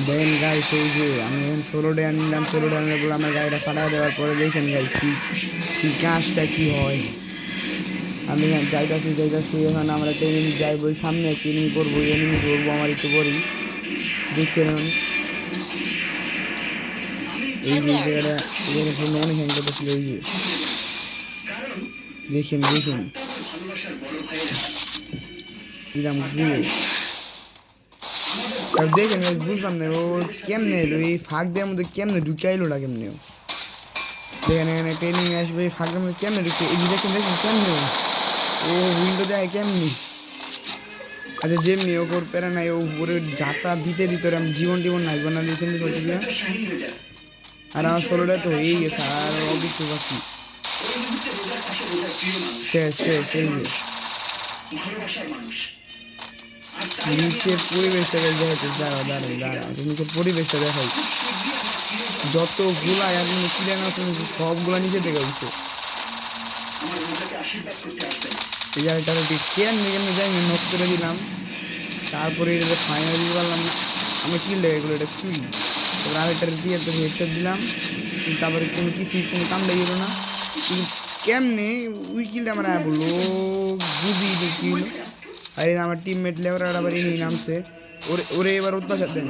দেখেন গাইস, এই যে আমি এখন ষোলো ডে আনলাম, ষোলো ডে আনলে বলে আমার গাড়িটা ফাটাই দেওয়ার পরে দেখেন গাইস কি কাজটা কি হয়। আমি যাইতাছি এখন আমরা একটা এনিমি যাইবো, সামনে একটা এনিমি করবো, এনিমি ধরবো আমার একটু পরেই। দেখছেন এই যে Hello. জায়গাটা, এই জায়গাটা সামনে অনেক হ্যাং করতেছিল। এই যে দেখেন দেখেন দিলাম গুলো। তারপর দেখেন guys, বুঝলাম না ও কেমনে এলো এই ফাঁক দেওয়ার মধ্যে, কেমনে ঢুকাইলো না কেমনে ও। দেখেন এখানে একটা এনিমি আসবে, এই ফাঁকের মধ্যে কেমনে ঢুকে, এই যে দেখেন দেখেন কেমনে ও উইন্ডো দেয় কেমনি। আচ্ছা যেমনি ওপর প্যারা নাই, ও উপরে যাতা দিতে দিতে ওর আমি জীবন টিবন নাইব না রিসেন্টলি করতে গিয়া। আর আমার ষোলোটা তো হয়েই গেছে, আর অবশ্য বাকি শেষ শেষ। এই যে নিচের পরিবেশটা দেখাচ্ছে, দাঁড়া দাঁড়া দাঁড়া, নিচের পরিবেশটা দেখাই। যতগুলা এখন কিনে না সবগুলা নিচে দেখা হচ্ছে। এই জায়গাটা কেমনি কেমনি যাই নক করে দিলাম, তারপরে এটা ফাইনাল দিতে পারলাম না। আমি কিল লেগে গেলো, এটা চুরি। তারপরে আরেকটা দিয়ে একটা হেডশট দিলাম, তারপরে কোনো কিছুই কোনো কাম লেগে গেলো না। কিন্তু কেমনে উই কিলটা আমার বললো বুঝি যে কি হলো। আর আমার টিমমেট লেবার আবার এনে নামছে, ওরে ওরে এবার অত্যাচার দেন।